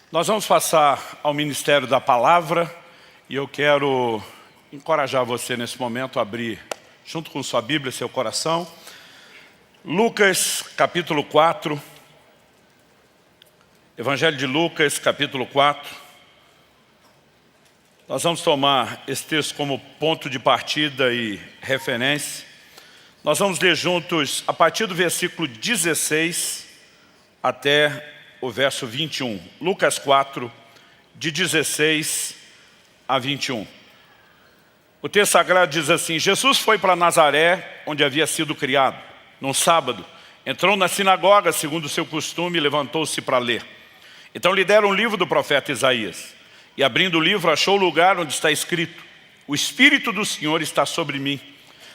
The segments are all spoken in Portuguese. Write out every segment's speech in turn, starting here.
Nós vamos passar ao Ministério da Palavra e eu quero encorajar você nesse momento a abrir, junto com sua Bíblia, seu coração. Lucas, capítulo 4. Evangelho de Lucas, capítulo 4. Nós vamos tomar esse texto como ponto de partida e referência. Nós vamos ler juntos a partir do versículo 16 até o verso 21. Lucas 4, de 16 a 21. O texto sagrado diz assim: Jesus foi para Nazaré, onde havia sido criado. Num sábado, entrou na sinagoga, segundo o seu costume, e levantou-se para ler. Então lhe deram um livro do profeta Isaías. E abrindo o livro, achou o lugar onde está escrito: O Espírito do Senhor está sobre mim,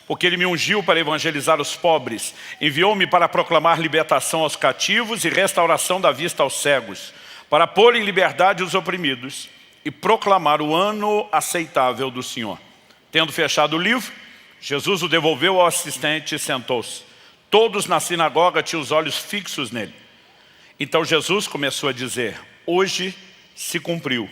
porque Ele me ungiu para evangelizar os pobres, enviou-me para proclamar libertação aos cativos e restauração da vista aos cegos, para pôr em liberdade os oprimidos e proclamar o ano aceitável do Senhor. Tendo fechado o livro, Jesus o devolveu ao assistente e sentou-se. Todos na sinagoga tinham os olhos fixos nele. Então Jesus começou a dizer: hoje se cumpriu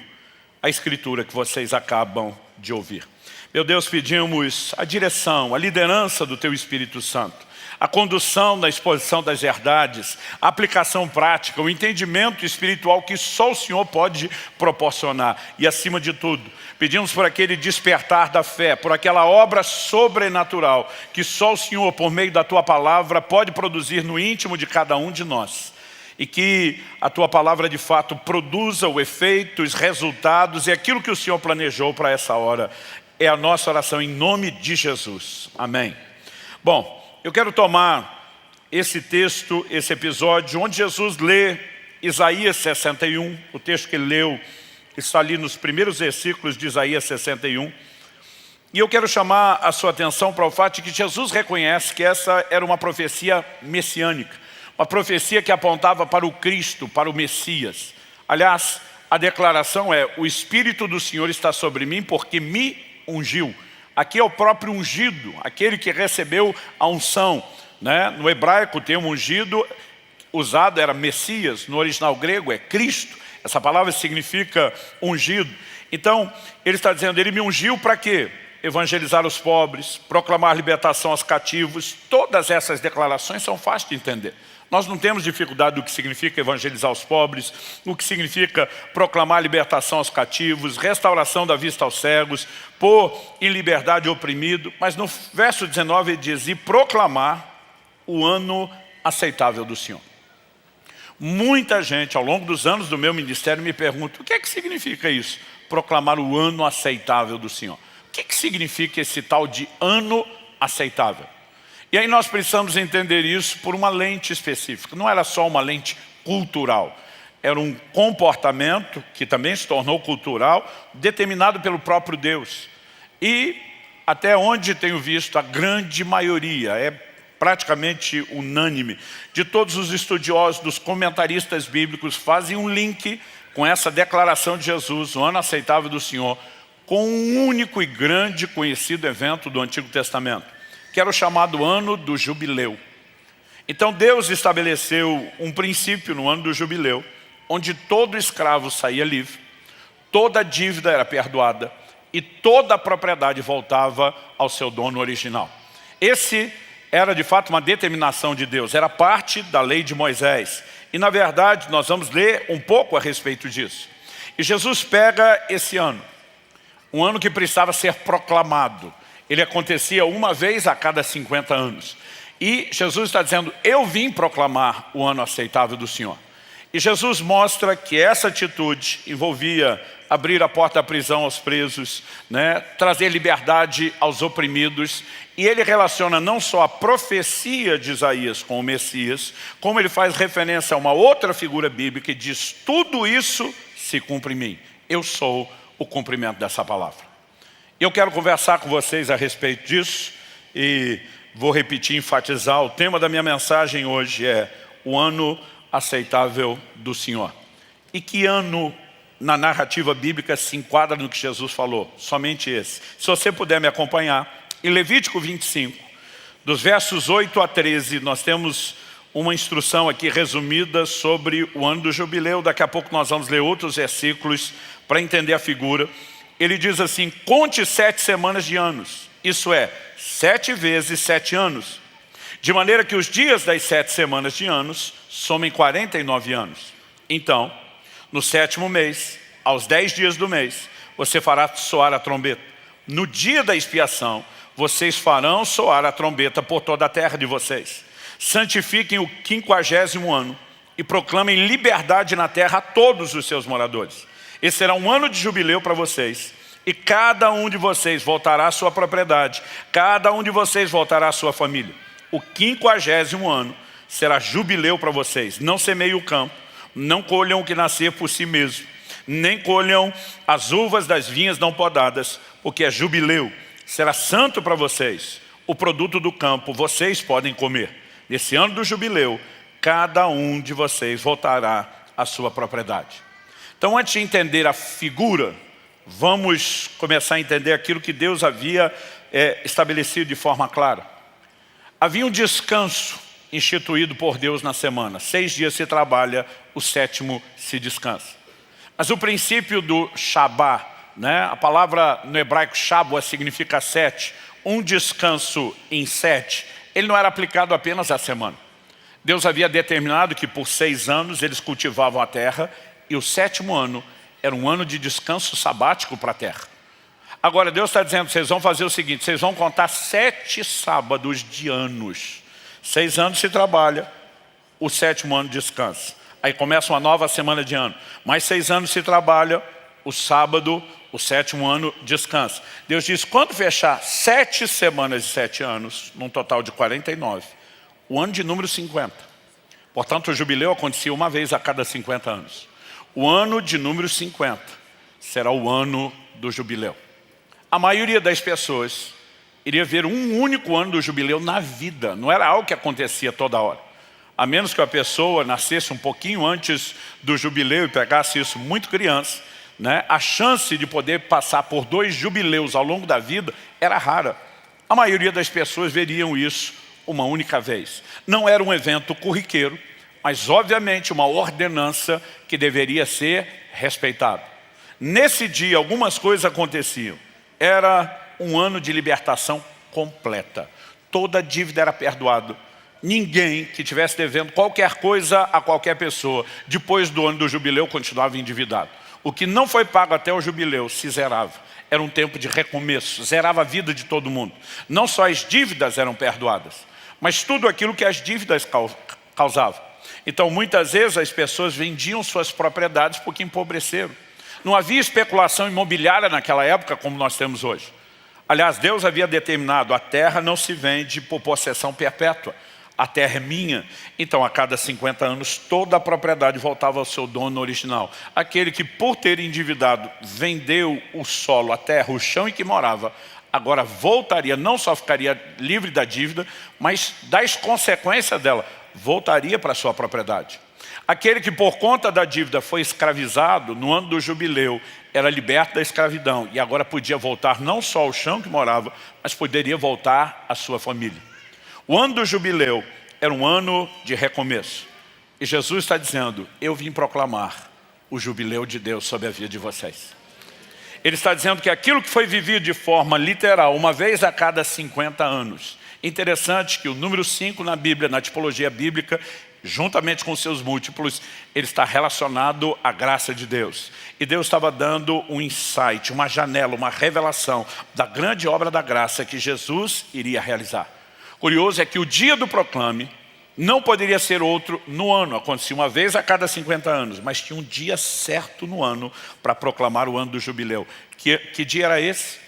a escritura que vocês acabam de ouvir. Meu Deus, pedimos a direção, a liderança do Teu Espírito Santo, a condução na exposição das verdades, a aplicação prática, o entendimento espiritual que só o Senhor pode proporcionar. E acima de tudo, pedimos por aquele despertar da fé, por aquela obra sobrenatural que só o Senhor, por meio da Tua palavra, pode produzir no íntimo de cada um de nós. E que a Tua palavra de fato produza o efeito, os resultados e aquilo que o Senhor planejou para essa hora. É a nossa oração em nome de Jesus. Amém. Bom, eu quero tomar esse texto, esse episódio, onde Jesus lê Isaías 61. O texto que ele leu está ali nos primeiros versículos de Isaías 61. E eu quero chamar a sua atenção para o fato de que Jesus reconhece que essa era uma profecia messiânica. Uma profecia que apontava para o Cristo, para o Messias. Aliás, a declaração é: o Espírito do Senhor está sobre mim porque me ungiu. Aqui é o próprio ungido, aquele que recebeu a unção, né? No hebraico o termo ungido usado era Messias, no original grego é Cristo. Essa palavra significa ungido. Então ele está dizendo: ele me ungiu para quê? Evangelizar os pobres, proclamar libertação aos cativos. Todas essas declarações são fáceis de entender. Nós não temos dificuldade do que significa evangelizar os pobres, o que significa proclamar libertação aos cativos, restauração da vista aos cegos, pôr em liberdade o oprimido. Mas no verso 19 ele diz: e proclamar o ano aceitável do Senhor. Muita gente ao longo dos anos do meu ministério me pergunta: o que é que significa isso? Proclamar o ano aceitável do Senhor. O que significa esse tal de ano aceitável? E aí nós precisamos entender isso por uma lente específica. Não era só uma lente cultural. Era um comportamento que também se tornou cultural, determinado pelo próprio Deus. E até onde tenho visto, a grande maioria, é praticamente unânime, de todos os estudiosos, dos comentaristas bíblicos, fazem um link com essa declaração de Jesus, o ano aceitável do Senhor, com um único e grande conhecido evento do Antigo Testamento, que era o chamado ano do jubileu. Então Deus estabeleceu um princípio no ano do jubileu, onde todo escravo saía livre, toda dívida era perdoada e toda a propriedade voltava ao seu dono original. Esse era de fato uma determinação de Deus, era parte da lei de Moisés. E na verdade nós vamos ler um pouco a respeito disso. E Jesus pega esse ano, um ano que precisava ser proclamado. Ele acontecia uma vez a cada 50 anos. E Jesus está dizendo: eu vim proclamar o ano aceitável do Senhor. E Jesus mostra que essa atitude envolvia abrir a porta da prisão aos presos, né? Trazer liberdade aos oprimidos. E ele relaciona não só a profecia de Isaías com o Messias, como ele faz referência a uma outra figura bíblica e diz: tudo isso se cumpre em mim. Eu sou o cumprimento dessa palavra. Eu quero conversar com vocês a respeito disso e vou repetir, enfatizar. O tema da minha mensagem hoje é o ano aceitável do Senhor. E que ano na narrativa bíblica se enquadra no que Jesus falou? Somente esse. Se você puder me acompanhar, em Levítico 25, dos versos 8 a 13, nós temos uma instrução aqui resumida sobre o ano do jubileu. Daqui a pouco nós vamos ler outros versículos para entender a figura. Ele diz assim: conte 7 semanas de anos, isso é, 7 vezes 7 anos, de maneira que os dias das 7 semanas de anos somem 49 anos. Então, no 7º mês, aos 10 dias do mês, você fará soar a trombeta. No dia da expiação, vocês farão soar a trombeta por toda a terra de vocês. Santifiquem o 50º ano e proclamem liberdade na terra a todos os seus moradores. Esse será um ano de jubileu para vocês, e cada um de vocês voltará à sua propriedade, cada um de vocês voltará à sua família. O 50º ano será jubileu para vocês. Não semeiem o campo, não colham o que nascer por si mesmo, nem colham as uvas das vinhas não podadas, porque é jubileu. Será santo para vocês. O produto do campo vocês podem comer. Nesse ano do jubileu, cada um de vocês voltará à sua propriedade. Então, antes de entender a figura, vamos começar a entender aquilo que Deus havia estabelecido de forma clara. Havia um descanso instituído por Deus na semana. 6 dias se trabalha, o 7º se descansa. Mas o princípio do Shabá, né? A palavra no hebraico Shabá significa 7, um descanso em 7, ele não era aplicado apenas à semana. Deus havia determinado que por 6 anos eles cultivavam a terra, e o 7º ano era um ano de descanso sabático para a terra. Agora Deus está dizendo: vocês vão fazer o seguinte, vocês vão contar 7 sábados de anos. 6 anos se trabalha, o 7º ano descansa. Aí começa uma nova semana de ano. Mais 6 anos se trabalha, o sábado, o 7º ano descansa. Deus diz: quando fechar 7 semanas de 7 anos, num total de 49, o ano de número 50. Portanto, o jubileu acontecia uma vez a cada 50 anos. O ano de número 50 será o ano do jubileu. A maioria das pessoas iria ver um único ano do jubileu na vida. Não era algo que acontecia toda hora. A menos que a pessoa nascesse um pouquinho antes do jubileu e pegasse isso muito criança, né? A chance de poder passar por 2 jubileus ao longo da vida era rara. A maioria das pessoas veriam isso uma única vez. Não era um evento corriqueiro, mas obviamente uma ordenança que deveria ser respeitada. Nesse dia algumas coisas aconteciam. Era um ano de libertação completa. Toda dívida era perdoada. Ninguém que estivesse devendo qualquer coisa a qualquer pessoa, depois do ano do jubileu, continuava endividado. O que não foi pago até o jubileu se zerava. Era um tempo de recomeço, zerava a vida de todo mundo. Não só as dívidas eram perdoadas, mas tudo aquilo que as dívidas causavam. Então, muitas vezes as pessoas vendiam suas propriedades porque empobreceram. Não havia especulação imobiliária naquela época como nós temos hoje. Aliás, Deus havia determinado: a terra não se vende por possessão perpétua. A terra é minha. Então, a cada 50 anos, toda a propriedade voltava ao seu dono original. Aquele que, por ter endividado, vendeu o solo, a terra, o chão em que morava, agora voltaria, não só ficaria livre da dívida, mas das consequências dela, voltaria para a sua propriedade. Aquele que por conta da dívida foi escravizado, no ano do jubileu, era liberto da escravidão e agora podia voltar não só ao chão que morava, mas poderia voltar à sua família. O ano do jubileu era um ano de recomeço. E Jesus está dizendo: eu vim proclamar o jubileu de Deus sobre a vida de vocês. Ele está dizendo que aquilo que foi vivido de forma literal, uma vez a cada 50 anos. Interessante que o número 5 na Bíblia, na tipologia bíblica, juntamente com seus múltiplos, ele está relacionado à graça de Deus. E Deus estava dando um insight, uma janela, uma revelação da grande obra da graça que Jesus iria realizar. Curioso é que o dia do proclame não poderia ser outro no ano. Acontecia uma vez a cada 50 anos, mas tinha um dia certo no ano para proclamar o ano do jubileu. Que dia era esse?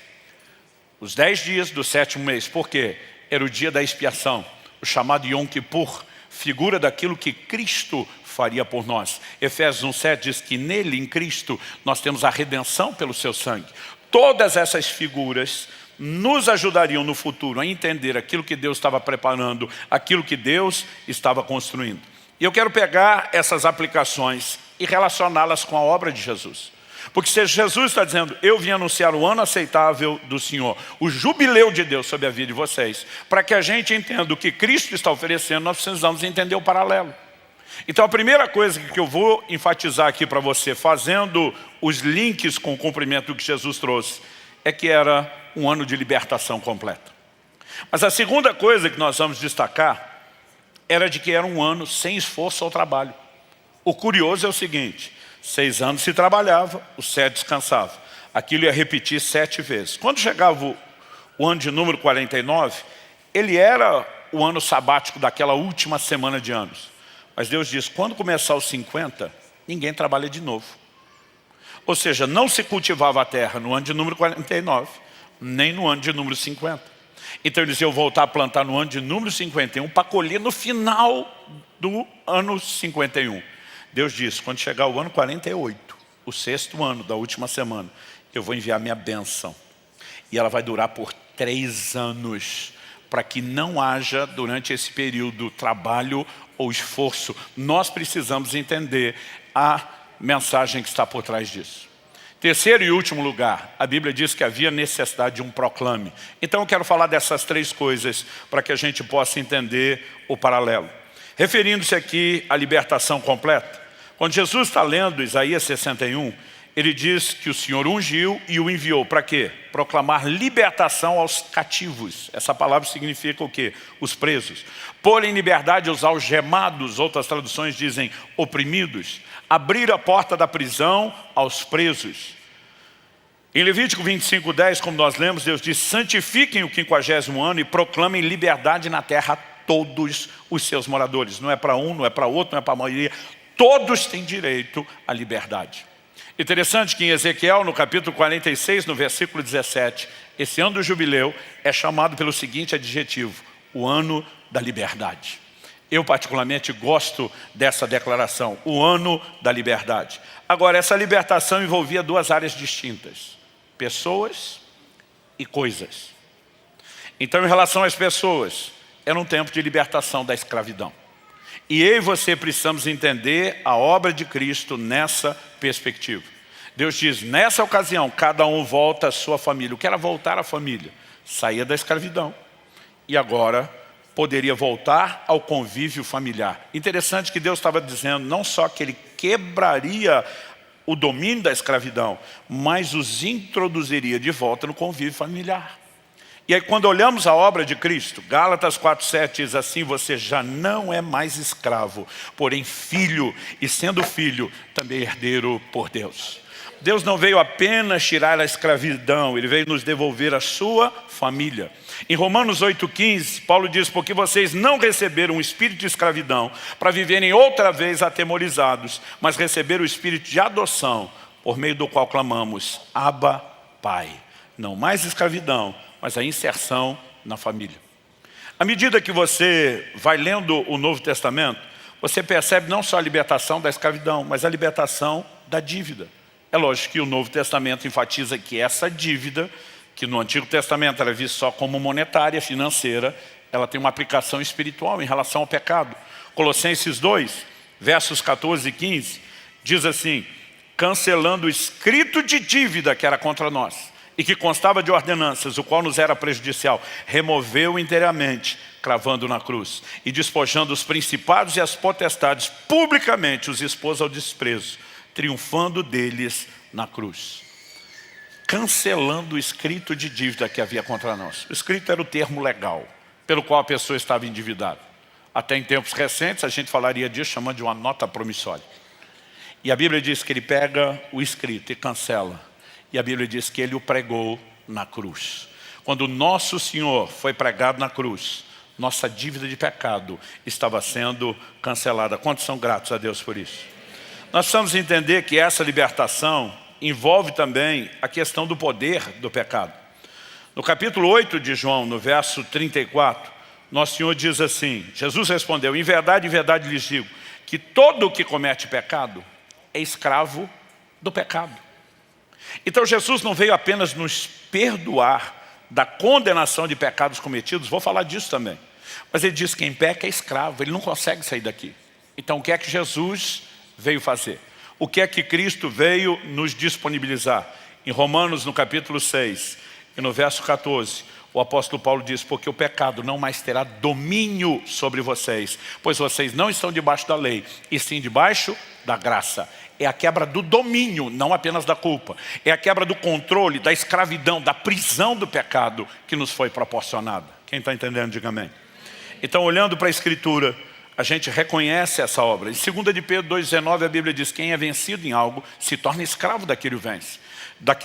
Os 10 dias do 7º mês. Por quê? Era o dia da expiação, o chamado Yom Kippur, figura daquilo que Cristo faria por nós. Efésios 1,7 diz que nele, em Cristo, nós temos a redenção pelo seu sangue. Todas essas figuras nos ajudariam no futuro a entender aquilo que Deus estava preparando, aquilo que Deus estava construindo. E eu quero pegar essas aplicações e relacioná-las com a obra de Jesus. Porque se Jesus está dizendo, eu vim anunciar o ano aceitável do Senhor, o jubileu de Deus sobre a vida de vocês, para que a gente entenda o que Cristo está oferecendo, nós precisamos entender o paralelo. Então a primeira coisa que eu vou enfatizar aqui para você, fazendo os links com o cumprimento do que Jesus trouxe, é que era um ano de libertação completa. Mas a segunda coisa que nós vamos destacar, era de que era um ano sem esforço ao trabalho. O curioso é o seguinte, 6 anos se trabalhava, os 7 descansavam. Aquilo ia repetir 7 vezes. Quando chegava o ano de número 49, ele era o ano sabático daquela última semana de anos. Mas Deus diz, quando começar os 50, ninguém trabalha de novo. Ou seja, não se cultivava a terra no ano de número 49, nem no ano de número 50. Então eles iam voltar a plantar no ano de número 51 para colher no final do ano 51. Deus disse, quando chegar o ano 48, o 6º ano da última semana, eu vou enviar minha bênção. E ela vai durar por 3 anos, para que não haja durante esse período trabalho ou esforço. Nós precisamos entender a mensagem que está por trás disso. Terceiro e último lugar, a Bíblia diz que havia necessidade de um proclame. Então eu quero falar dessas 3 coisas para que a gente possa entender o paralelo. Referindo-se aqui à libertação completa, quando Jesus está lendo Isaías 61, ele diz que o Senhor ungiu e o enviou. Para quê? Proclamar libertação aos cativos. Essa palavra significa o quê? Os presos. Pôr em liberdade os algemados, outras traduções dizem oprimidos. Abrir a porta da prisão aos presos. Em Levítico 25:10, como nós lemos, Deus diz, santifiquem o 50º ano e proclamem liberdade na terra a todos os seus moradores. Não é para um, não é para outro, não é para a maioria. Todos têm direito à liberdade. Interessante que em Ezequiel, no capítulo 46, no versículo 17, esse ano do jubileu é chamado pelo seguinte adjetivo, o ano da liberdade. Eu particularmente gosto dessa declaração, o ano da liberdade. Agora, essa libertação envolvia 2 áreas distintas, pessoas e coisas. Então, em relação às pessoas, era um tempo de libertação da escravidão. E eu e você precisamos entender a obra de Cristo nessa perspectiva. Deus diz, nessa ocasião, cada um volta à sua família. O que era voltar à família? Saía da escravidão e agora poderia voltar ao convívio familiar. Interessante que Deus estava dizendo não só que Ele quebraria o domínio da escravidão, mas os introduziria de volta no convívio familiar. E aí quando olhamos a obra de Cristo, Gálatas 4:7 diz assim, você já não é mais escravo, porém filho, e sendo filho, também herdeiro por Deus. Deus não veio apenas tirar a escravidão, Ele veio nos devolver a sua família. Em Romanos 8:15, Paulo diz, porque vocês não receberam o espírito de escravidão para viverem outra vez atemorizados, mas receberam o espírito de adoção, por meio do qual clamamos, Abba, Pai. Não mais escravidão, mas a inserção na família. À medida que você vai lendo o Novo Testamento, você percebe não só a libertação da escravidão, mas a libertação da dívida. É lógico que o Novo Testamento enfatiza que essa dívida, que no Antigo Testamento era vista só como monetária, financeira, ela tem uma aplicação espiritual em relação ao pecado. Colossenses 2, versos 14 e 15, diz assim, cancelando o escrito de dívida que era contra nós, e que constava de ordenanças, o qual nos era prejudicial, removeu inteiramente, cravando na cruz, e despojando os principados e as potestades, publicamente os expôs ao desprezo, triunfando deles na cruz. Cancelando o escrito de dívida que havia contra nós. O escrito era o termo legal, pelo qual a pessoa estava endividada. Até em tempos recentes, a gente falaria disso chamando de uma nota promissória. E a Bíblia diz que ele pega o escrito e cancela. E a Bíblia diz que ele o pregou na cruz. Quando o nosso Senhor foi pregado na cruz, nossa dívida de pecado estava sendo cancelada. Quantos são gratos a Deus por isso? Nós precisamos entender que essa libertação envolve também a questão do poder do pecado. No capítulo 8 de João, no verso 34, nosso Senhor diz assim, Jesus respondeu, em verdade lhes digo, que todo o que comete pecado é escravo do pecado. Então Jesus não veio apenas nos perdoar da condenação de pecados cometidos, vou falar disso também. Mas ele diz que quem peca é escravo, ele não consegue sair daqui. Então o que é que Jesus veio fazer? O que é que Cristo veio nos disponibilizar? Em Romanos, no capítulo 6, e no verso 14, o apóstolo Paulo diz: porque o pecado não mais terá domínio sobre vocês, pois vocês não estão debaixo da lei, e sim debaixo da graça. É a quebra do domínio, não apenas da culpa. É a quebra do controle, da escravidão, da prisão do pecado que nos foi proporcionada. Quem está entendendo, diga amém. Então, olhando para a Escritura, a gente reconhece essa obra. Em 2 de Pedro 2,19, a Bíblia diz: quem é vencido em algo se torna escravo daquele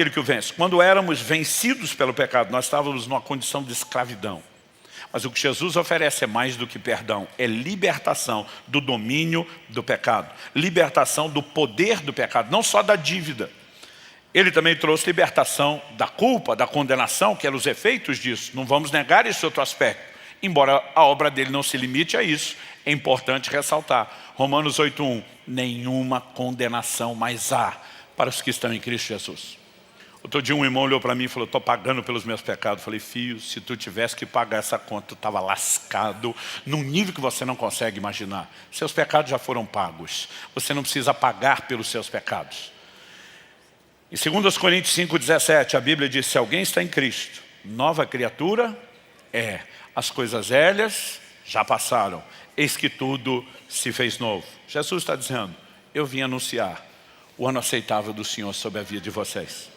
que o vence. Quando éramos vencidos pelo pecado, nós estávamos numa condição de escravidão. Mas o que Jesus oferece é mais do que perdão, é libertação do domínio do pecado, libertação do poder do pecado, não só da dívida. Ele também trouxe libertação da culpa, da condenação, que eram os efeitos disso. Não vamos negar esse outro aspecto. Embora a obra dele não se limite a isso, é importante ressaltar. Romanos 8,1, nenhuma condenação mais há para os que estão em Cristo Jesus. Outro dia um irmão olhou para mim e falou: estou pagando pelos meus pecados. Eu falei: filho, se tu tivesse que pagar essa conta, tu estava lascado num nível que você não consegue imaginar. Seus pecados já foram pagos. Você não precisa pagar pelos seus pecados. Em 2 Coríntios 5,17, a Bíblia diz: se alguém está em Cristo, nova criatura é. As coisas velhas já passaram, eis que tudo se fez novo. Jesus está dizendo: eu vim anunciar o ano aceitável do Senhor sobre a vida de vocês.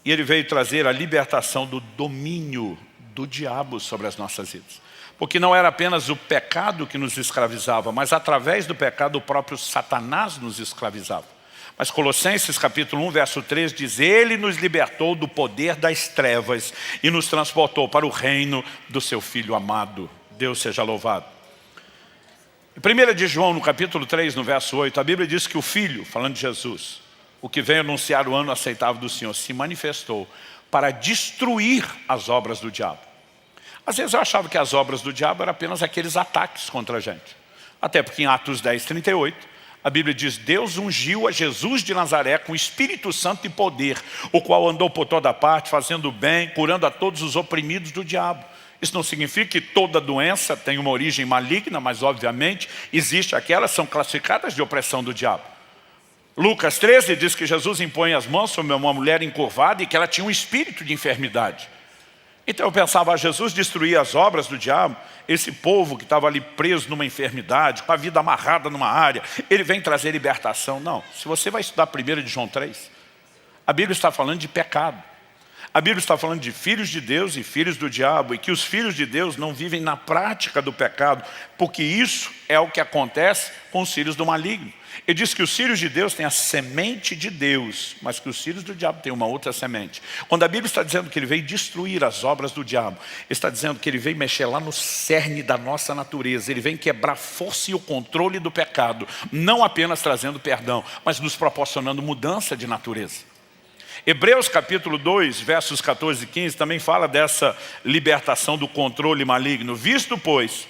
E Ele veio trazer a libertação do domínio do diabo sobre as nossas vidas. Porque não era apenas o pecado que nos escravizava, mas através do pecado o próprio Satanás nos escravizava. Mas Colossenses capítulo 1, verso 3 diz: Ele nos libertou do poder das trevas e nos transportou para o reino do seu Filho amado. Deus seja louvado. Em 1 de João, no capítulo 3, no verso 8, a Bíblia diz que o Filho, falando de Jesus, o que veio anunciar o ano aceitável do Senhor, se manifestou para destruir as obras do diabo. Às vezes eu achava que as obras do diabo eram apenas aqueles ataques contra a gente. Até porque em Atos 10, 38, a Bíblia diz: Deus ungiu a Jesus de Nazaré com Espírito Santo e poder, o qual andou por toda parte, fazendo bem, curando a todos os oprimidos do diabo. Isso não significa que toda doença tem uma origem maligna, mas obviamente existe aquelas que são classificadas de opressão do diabo. Lucas 13 diz que Jesus impõe as mãos sobre uma mulher encurvada e que ela tinha um espírito de enfermidade. Então eu pensava: Jesus destruir as obras do diabo, esse povo que estava ali preso numa enfermidade, com a vida amarrada numa área, ele vem trazer libertação. Não, se você vai estudar 1 de João 3, a Bíblia está falando de pecado. A Bíblia está falando de filhos de Deus e filhos do diabo, e que os filhos de Deus não vivem na prática do pecado, porque isso é o que acontece com os filhos do maligno. Ele diz que os filhos de Deus têm a semente de Deus, mas que os filhos do diabo têm uma outra semente. Quando a Bíblia está dizendo que ele veio destruir as obras do diabo, está dizendo que ele veio mexer lá no cerne da nossa natureza. Ele vem quebrar a força e o controle do pecado, não apenas trazendo perdão, mas nos proporcionando mudança de natureza. Hebreus capítulo 2, versos 14 e 15, também fala dessa libertação do controle maligno. Visto, pois,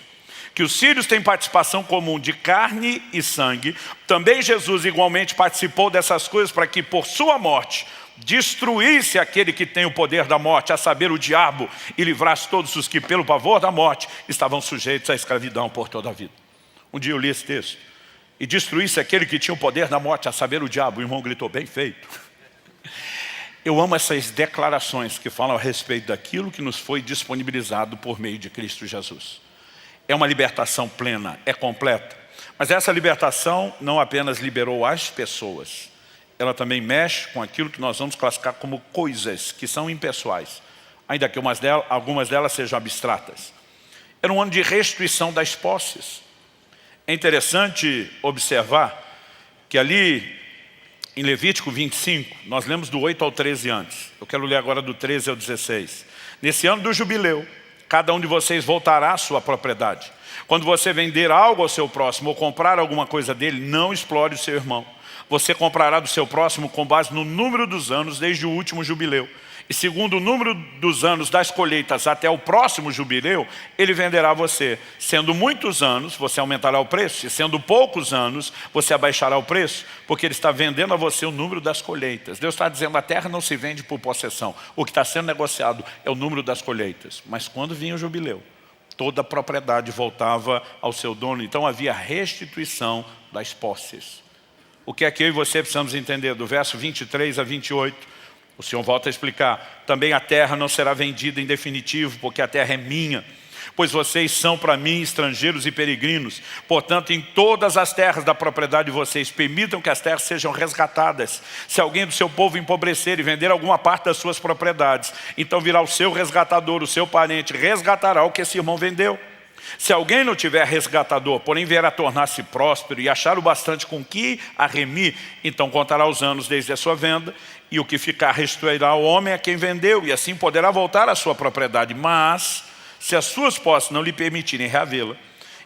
que os filhos têm participação comum de carne e sangue, também Jesus igualmente participou dessas coisas para que por sua morte destruísse aquele que tem o poder da morte, a saber, o diabo, e livrasse todos os que pelo pavor da morte estavam sujeitos à escravidão por toda a vida. Um dia eu li esse texto: e destruísse aquele que tinha o poder da morte, a saber, o diabo. O irmão gritou: bem feito. Eu amo essas declarações que falam a respeito daquilo que nos foi disponibilizado por meio de Cristo Jesus. É uma libertação plena, é completa. Mas essa libertação não apenas liberou as pessoas, ela também mexe com aquilo que nós vamos classificar como coisas que são impessoais, ainda que algumas delas sejam abstratas. Era um ano de restituição das posses. É interessante observar que ali em Levítico 25, nós lemos do 8 ao 13 antes. Eu quero ler agora do 13 ao 16. Nesse ano do jubileu, cada um de vocês voltará à sua propriedade. Quando você vender algo ao seu próximo ou comprar alguma coisa dele, não explore o seu irmão. Você comprará do seu próximo com base no número dos anos desde o último jubileu. E segundo o número dos anos das colheitas até o próximo jubileu, ele venderá a você. Sendo muitos anos, você aumentará o preço. E sendo poucos anos, você abaixará o preço. Porque ele está vendendo a você o número das colheitas. Deus está dizendo: a terra não se vende por possessão. O que está sendo negociado é o número das colheitas. Mas quando vinha o jubileu, toda a propriedade voltava ao seu dono. Então havia restituição das posses. O que é que eu e você precisamos entender? Do verso 23 a 28, o Senhor volta a explicar. Também a terra não será vendida em definitivo, porque a terra é minha. Pois vocês são para mim estrangeiros e peregrinos. Portanto, em todas as terras da propriedade de vocês, permitam que as terras sejam resgatadas. Se alguém do seu povo empobrecer e vender alguma parte das suas propriedades, então virá o seu resgatador, o seu parente, resgatará o que esse irmão vendeu. Se alguém não tiver resgatador, porém vier a tornar-se próspero e achar o bastante com que a remir, então contará os anos desde a sua venda, e o que ficar restituirá ao homem a quem vendeu, e assim poderá voltar à sua propriedade. Mas, se as suas posses não lhe permitirem reavê-la,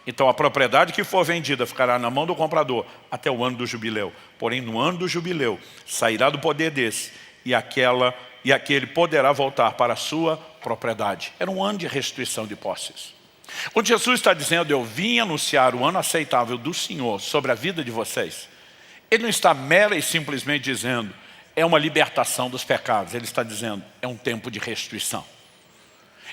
então a propriedade que for vendida ficará na mão do comprador até o ano do jubileu. Porém, no ano do jubileu, sairá do poder desse, e aquele poderá voltar para a sua propriedade. Era um ano de restituição de posses. Quando Jesus está dizendo, eu vim anunciar o ano aceitável do Senhor sobre a vida de vocês, Ele não está mera e simplesmente dizendo, é uma libertação dos pecados. Ele está dizendo, é um tempo de restituição.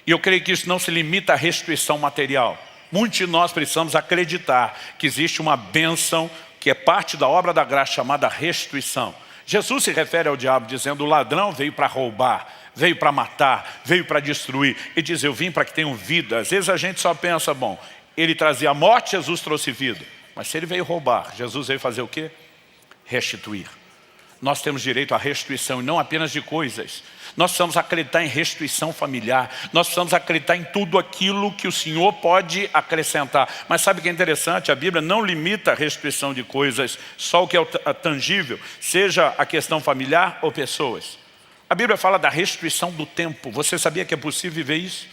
E eu creio que isso não se limita à restituição material. Muitos de nós precisamos acreditar que existe uma bênção que é parte da obra da graça chamada restituição. Jesus se refere ao diabo dizendo, o ladrão veio para roubar, veio para matar, veio para destruir. Ele diz, eu vim para que tenham vida. Às vezes a gente só pensa, bom, ele trazia a morte, Jesus trouxe vida. Mas se ele veio roubar, Jesus veio fazer o quê? Restituir. Nós temos direito à restituição, e não apenas de coisas. Nós precisamos acreditar em restituição familiar. Nós precisamos acreditar em tudo aquilo que o Senhor pode acrescentar. Mas sabe o que é interessante? A Bíblia não limita a restituição de coisas, só o que é tangível, seja a questão familiar ou pessoas. A Bíblia fala da restituição do tempo. Você sabia que é possível viver isso?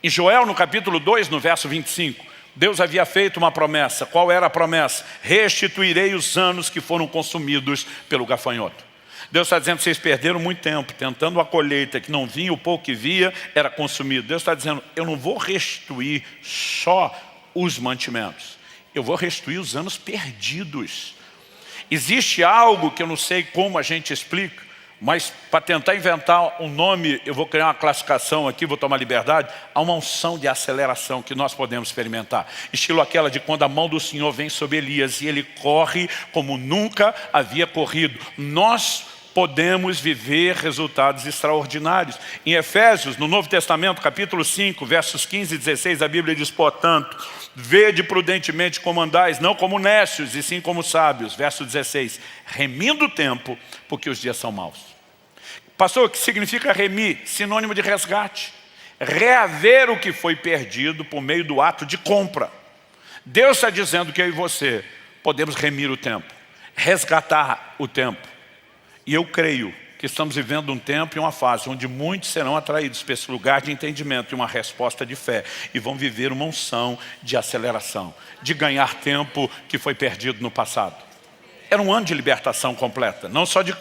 Em Joel, no capítulo 2, no verso 25, Deus havia feito uma promessa. Qual era a promessa? Restituirei os anos que foram consumidos pelo gafanhoto. Deus está dizendo, vocês perderam muito tempo tentando a colheita que não vinha, o pouco que via era consumido. Deus está dizendo, eu não vou restituir só os mantimentos. Eu vou restituir os anos perdidos. Existe algo que eu não sei como a gente explica, mas para tentar inventar um nome, eu vou criar uma classificação aqui, vou tomar liberdade. Há uma unção de aceleração que nós podemos experimentar. Estilo aquela de quando a mão do Senhor vem sobre Elias e ele corre como nunca havia corrido. Nós podemos viver resultados extraordinários. Em Efésios, no Novo Testamento, capítulo 5, versos 15 e 16, a Bíblia diz, portanto, vede prudentemente como andais, não como nécios, e sim como sábios. Verso 16, remindo o tempo, porque os dias são maus. Pastor, o que significa remir? Sinônimo de resgate. Reaver o que foi perdido por meio do ato de compra. Deus está dizendo que eu e você podemos remir o tempo, resgatar o tempo. E eu creio que estamos vivendo um tempo e uma fase onde muitos serão atraídos para esse lugar de entendimento e uma resposta de fé. E vão viver uma unção de aceleração, de ganhar tempo que foi perdido no passado. Era um ano de libertação completa, não só de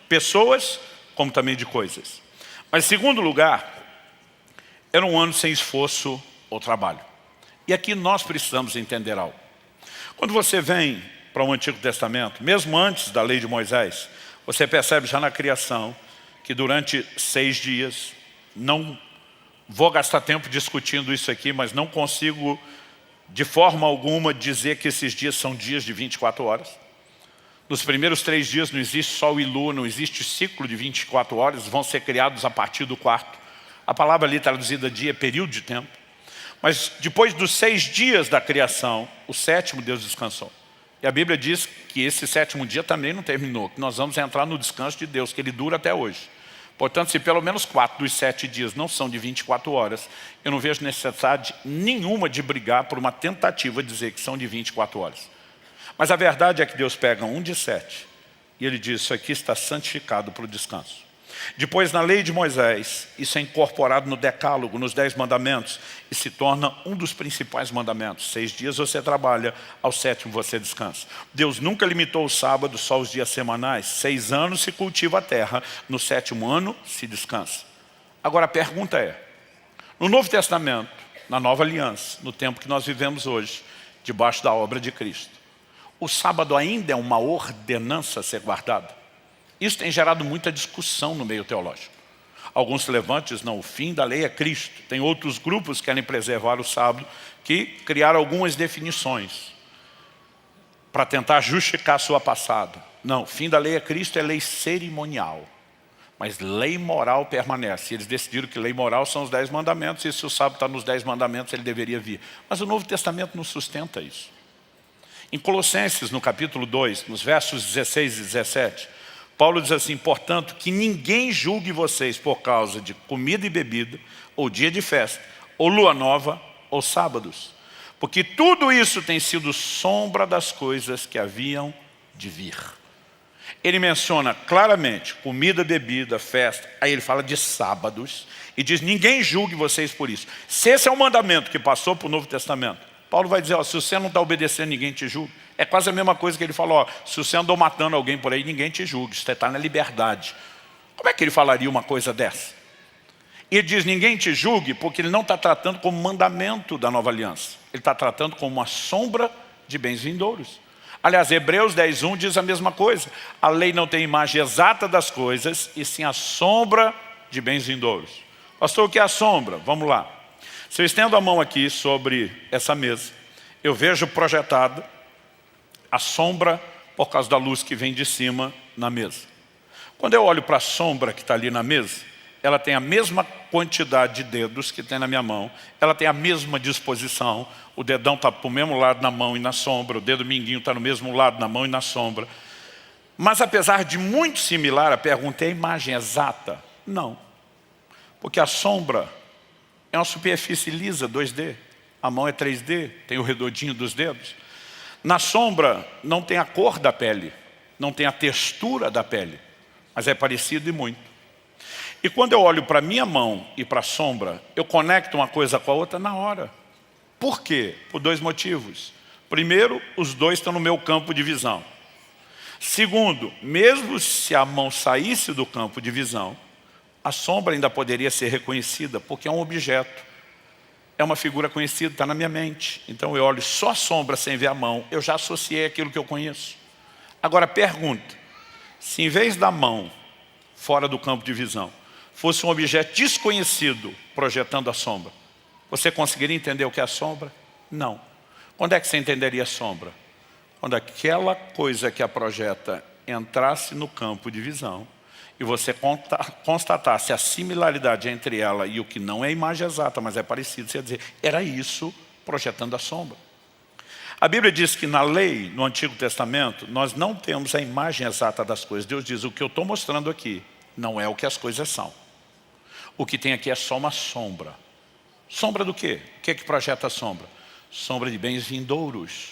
pessoas, como também de coisas. Mas em segundo lugar, era um ano sem esforço ou trabalho. E aqui nós precisamos entender algo. Quando você vem para o Antigo Testamento, mesmo antes da lei de Moisés, você percebe já na criação que durante 6 dias, não vou gastar tempo discutindo isso aqui, mas não consigo de forma alguma dizer que esses dias são dias de 24 horas. Nos primeiros 3 dias não existe sol e lua, não existe ciclo de 24 horas, vão ser criados a partir do 4º. A palavra ali traduzida dia é período de tempo. Mas depois dos 6 dias da criação, o 7º Deus descansou. E a Bíblia diz que esse 7º dia também não terminou, que nós vamos entrar no descanso de Deus, que ele dura até hoje. Portanto, se pelo menos 4 dos 7 dias não são de 24 horas, eu não vejo necessidade nenhuma de brigar por uma tentativa de dizer que são de 24 horas. Mas a verdade é que Deus pega um de 7 e ele diz, isso aqui está santificado para o descanso. Depois, na lei de Moisés, isso é incorporado no decálogo, nos 10 mandamentos, e se torna um dos principais mandamentos. 6 dias você trabalha, ao 7º você descansa. Deus nunca limitou o sábado só aos dias semanais. 6 anos se cultiva a terra, no 7º ano se descansa. Agora a pergunta é, no Novo Testamento, na Nova Aliança, no tempo que nós vivemos hoje, debaixo da obra de Cristo, o sábado ainda é uma ordenança a ser guardada? Isso tem gerado muita discussão no meio teológico. Alguns se levantam e dizem, não, o fim da lei é Cristo. Tem outros grupos que querem preservar o sábado, que criaram algumas definições. para tentar justificar a sua passada. Não, o fim da lei é Cristo, é lei cerimonial. Mas lei moral permanece. Eles decidiram que lei moral são os 10 mandamentos, e se o sábado está nos 10 mandamentos, ele deveria vir. Mas o Novo Testamento não sustenta isso. Em Colossenses, no capítulo 2, nos versos 16 e 17, Paulo diz assim: portanto, que ninguém julgue vocês por causa de comida e bebida, ou dia de festa, ou lua nova, ou sábados. Porque tudo isso tem sido sombra das coisas que haviam de vir. Ele menciona claramente comida, bebida, festa. Aí ele fala de sábados e diz: ninguém julgue vocês por isso. Se esse é o mandamento que passou para o Novo Testamento, Paulo vai dizer: ó, se você não está obedecendo, ninguém te julga. É quase a mesma coisa que ele falou: ó, se você andou matando alguém por aí, ninguém te julga. Você está na liberdade. Como é que ele falaria uma coisa dessa? E ele diz: ninguém te julgue, porque ele não está tratando como mandamento da nova aliança. Ele está tratando como uma sombra de bens vindouros. Aliás, Hebreus 10:1 diz a mesma coisa. A lei não tem imagem exata das coisas, e sim a sombra de bens vindouros. Pastor, o que é a sombra? Vamos lá. Se eu estendo a mão aqui sobre essa mesa, eu vejo projetada a sombra por causa da luz que vem de cima na mesa. Quando eu olho para a sombra que está ali na mesa, ela tem a mesma quantidade de dedos que tem na minha mão, ela tem a mesma disposição, o dedão está para o mesmo lado na mão e na sombra, o dedo mindinho está no mesmo lado na mão e na sombra. Mas apesar de muito similar, a pergunta é: a imagem exata? Não. Porque a sombra é uma superfície lisa, 2D. A mão é 3D, tem o redondinho dos dedos. Na sombra não tem a cor da pele, não tem a textura da pele, mas é parecido e muito. E quando eu olho para a minha mão e para a sombra, eu conecto uma coisa com a outra na hora. Por quê? Por 2 motivos. Primeiro, os 2 estão no meu campo de visão. Segundo, mesmo se a mão saísse do campo de visão, a sombra ainda poderia ser reconhecida, porque é um objeto. É uma figura conhecida, está na minha mente. Então eu olho só a sombra sem ver a mão, eu já associei aquilo que eu conheço. Agora pergunta: se em vez da mão, fora do campo de visão, fosse um objeto desconhecido projetando a sombra, você conseguiria entender o que é a sombra? Não. Quando é que você entenderia a sombra? Quando aquela coisa que a projeta entrasse no campo de visão e você constatasse a similaridade entre ela e o que não é a imagem exata, mas é parecido, você ia dizer: era isso projetando a sombra. A Bíblia diz que na lei, no Antigo Testamento, nós não temos a imagem exata das coisas. Deus diz: o que eu estou mostrando aqui não é o que as coisas são. O que tem aqui é só uma sombra. Sombra do quê? O que é que projeta a sombra? Sombra de bens vindouros.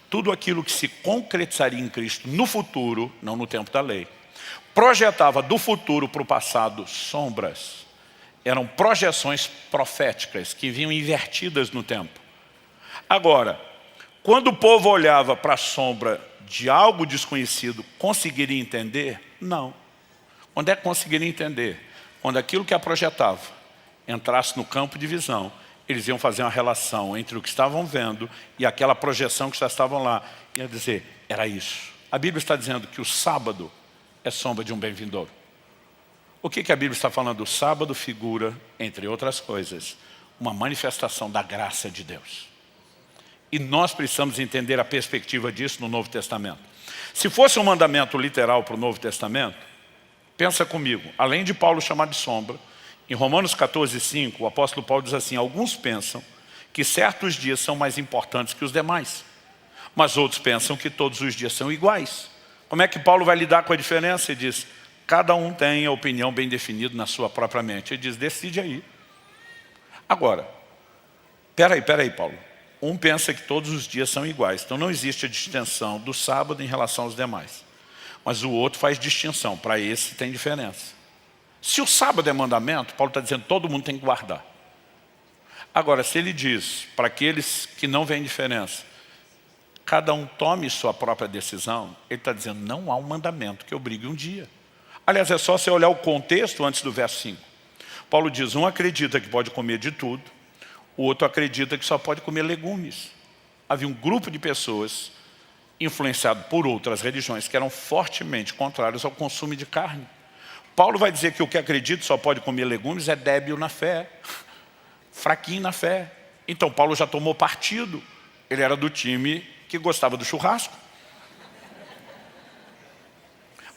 Tudo aquilo que se concretizaria em Cristo no futuro, não no tempo da lei, projetava do futuro para o passado sombras. Eram projeções proféticas que vinham invertidas no tempo. Agora, quando o povo olhava para a sombra de algo desconhecido, conseguiria entender? Não. Onde é que conseguiria entender? Quando aquilo que a projetava entrasse no campo de visão, eles iam fazer uma relação entre o que estavam vendo e aquela projeção que já estavam lá. Ia dizer: era isso. A Bíblia está dizendo que o sábado é sombra de um bem vindouro. O que a Bíblia está falando? O sábado figura, entre outras coisas, uma manifestação da graça de Deus. E nós precisamos entender a perspectiva disso no Novo Testamento. Se fosse um mandamento literal para o Novo Testamento, pensa comigo, além de Paulo chamar de sombra, em Romanos 14:5, o apóstolo Paulo diz assim: alguns pensam que certos dias são mais importantes que os demais, mas outros pensam que todos os dias são iguais. Como é que Paulo vai lidar com a diferença? Ele diz: cada um tem a opinião bem definida na sua própria mente. Ele diz: decide aí. Agora, peraí, Paulo. Um pensa que todos os dias são iguais, então não existe a distinção do sábado em relação aos demais. Mas o outro faz distinção, para esse tem diferença. Se o sábado é mandamento, Paulo está dizendo que todo mundo tem que guardar. Agora, se ele diz para aqueles que não veem diferença, cada um tome sua própria decisão, ele está dizendo: não há um mandamento que obrigue um dia. Aliás, é só você olhar o contexto antes do verso 5. Paulo diz: um acredita que pode comer de tudo, o outro acredita que só pode comer legumes. Havia um grupo de pessoas influenciado por outras religiões que eram fortemente contrários ao consumo de carne. Paulo vai dizer que o que acredita só pode comer legumes é débil na fé, fraquinho na fé. Então Paulo já tomou partido. Ele era do time que gostava do churrasco.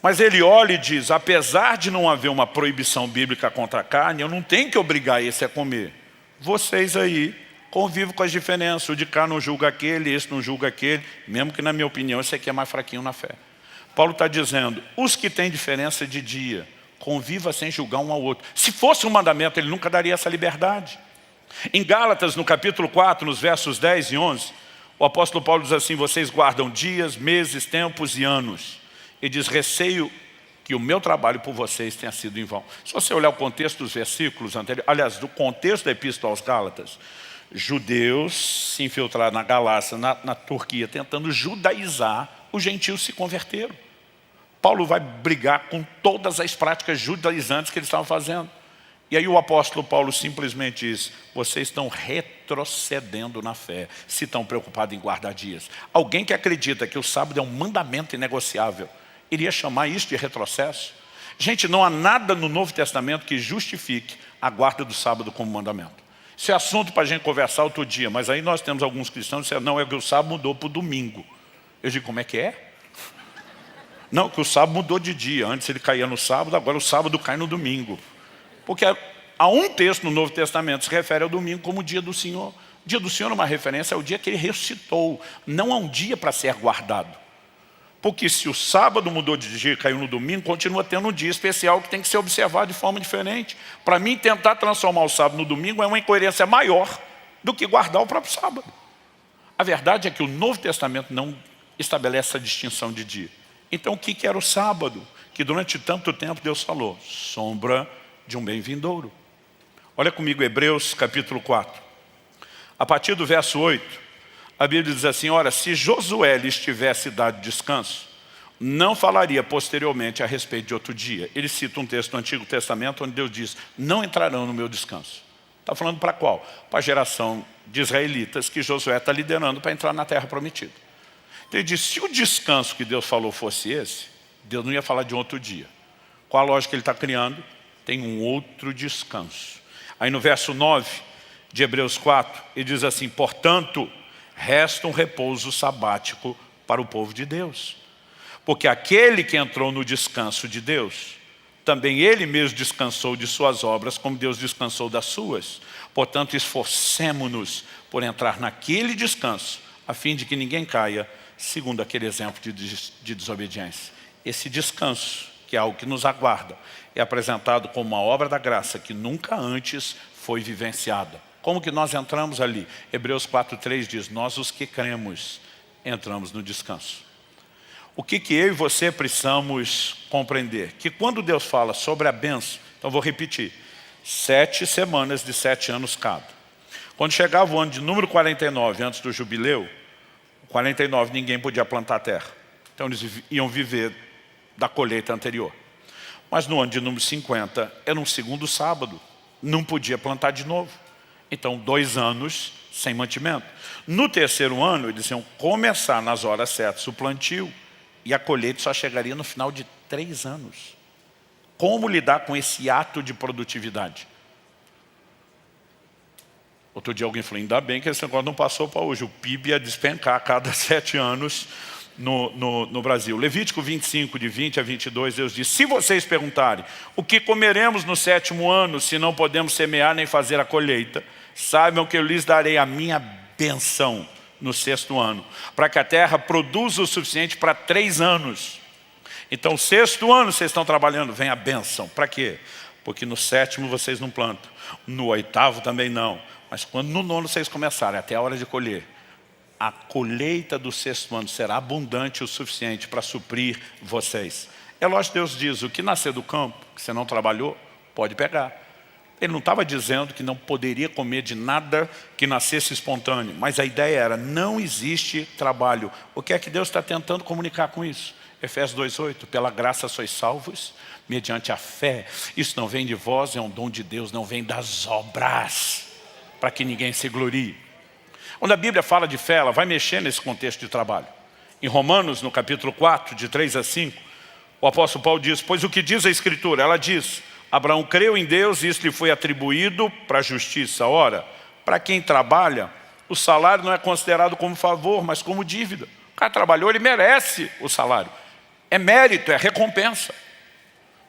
Mas ele olha e diz, apesar de não haver uma proibição bíblica contra a carne, eu não tenho que obrigar esse a comer. Vocês aí convivem com as diferenças, o de cá não julga aquele, esse não julga aquele, mesmo que na minha opinião esse aqui é mais fraquinho na fé. Paulo está dizendo, os que têm diferença de dia, conviva sem julgar um ao outro. Se fosse um mandamento, ele nunca daria essa liberdade. Em Gálatas, no capítulo 4, nos versos 10 e 11, o apóstolo Paulo diz assim, vocês guardam dias, meses, tempos e anos. Ele diz, receio que o meu trabalho por vocês tenha sido em vão. Se você olhar o contexto dos versículos anteriores, aliás, do contexto da Epístola aos Gálatas, judeus se infiltraram na Galácia, na Turquia, tentando judaizar, os gentios se converteram. Paulo vai brigar com todas as práticas judaizantes que eles estavam fazendo. E aí o apóstolo Paulo simplesmente diz, vocês estão retrocedendo na fé, se estão preocupados em guardar dias. Alguém que acredita que o sábado é um mandamento inegociável, iria chamar isso de retrocesso? Gente, não há nada no Novo Testamento que justifique a guarda do sábado como mandamento. Isso é assunto para a gente conversar outro dia, mas aí nós temos alguns cristãos que dizem, não, é que o sábado mudou para o domingo. Eu digo, como é que é? Não, que o sábado mudou de dia, antes ele caía no sábado, agora o sábado cai no domingo. Porque há um texto no Novo Testamento que se refere ao domingo como o dia do Senhor. O dia do Senhor é uma referência ao dia que ele ressuscitou, não a um dia para ser guardado. Porque se o sábado mudou de dia e caiu no domingo, continua tendo um dia especial que tem que ser observado de forma diferente. Para mim, tentar transformar o sábado no domingo é uma incoerência maior do que guardar o próprio sábado. A verdade é que o Novo Testamento não estabelece essa distinção de dia. Então, o que era o sábado? Que durante tanto tempo Deus falou, sombra de um bem vindouro. Olha comigo Hebreus capítulo 4. A partir do verso 8, a Bíblia diz assim, ora, se Josué lhes tivesse dado descanso, não falaria posteriormente a respeito de outro dia. Ele cita um texto do Antigo Testamento onde Deus diz, não entrarão no meu descanso. Está falando para qual? Para a geração de israelitas que Josué está liderando para entrar na terra prometida. Então ele diz, se o descanso que Deus falou fosse esse, Deus não ia falar de outro dia. Qual a lógica que ele está criando? Tem um outro descanso. Aí no verso 9 de Hebreus 4, ele diz assim, portanto, resta um repouso sabático para o povo de Deus. Porque aquele que entrou no descanso de Deus, também ele mesmo descansou de suas obras, como Deus descansou das suas. Portanto, esforcemo-nos por entrar naquele descanso, a fim de que ninguém caia, segundo aquele exemplo de desobediência. Esse descanso, que é algo que nos aguarda, é apresentado como uma obra da graça que nunca antes foi vivenciada. Como que nós entramos ali? Hebreus 4:3 diz, nós os que cremos, entramos no descanso. O que eu e você precisamos compreender? Que quando Deus fala sobre a bênção, então vou repetir, 7 semanas de 7 anos cada. Quando chegava o ano de número 49, antes do jubileu, 49 ninguém podia plantar terra. Então eles iam viver da colheita anterior. Mas no ano de número 50, era um segundo sábado, não podia plantar de novo. Então 2 anos sem mantimento. No terceiro ano, eles iam começar nas horas certas o plantio, e a colheita só chegaria no final de 3 anos. Como lidar com esse ato de produtividade? Outro dia alguém falou, ainda bem que esse negócio não passou para hoje. O PIB ia despencar a cada 7 anos no Brasil. Levítico 25, de 20 a 22, Deus diz, se vocês perguntarem, o que comeremos no 7º ano, se não podemos semear nem fazer a colheita, saibam que eu lhes darei a minha bênção no 6º ano, para que a terra produza o suficiente para 3 anos. Então, o 6º ano vocês estão trabalhando, vem a bênção. Para quê? Porque no 7º vocês não plantam, no 8º também não. Mas quando no 9º vocês começarem, até a hora de colher, a colheita do 6º ano será abundante o suficiente para suprir vocês. É lógico que Deus diz, o que nascer do campo, que você não trabalhou, pode pegar. Ele não estava dizendo que não poderia comer de nada que nascesse espontâneo, mas a ideia era, não existe trabalho. O que é que Deus está tentando comunicar com isso? Efésios 2:8, pela graça sois salvos, mediante a fé. Isso não vem de vós, é um dom de Deus, não vem das obras, para que ninguém se glorie. Quando a Bíblia fala de fé, ela vai mexer nesse contexto de trabalho. Em Romanos, no capítulo 4, de 3 a 5, o apóstolo Paulo diz, pois o que diz a Escritura? Ela diz, Abraão creu em Deus e isso lhe foi atribuído para a justiça. Ora, para quem trabalha, o salário não é considerado como favor, mas como dívida. O cara trabalhou, ele merece o salário. É mérito, é recompensa.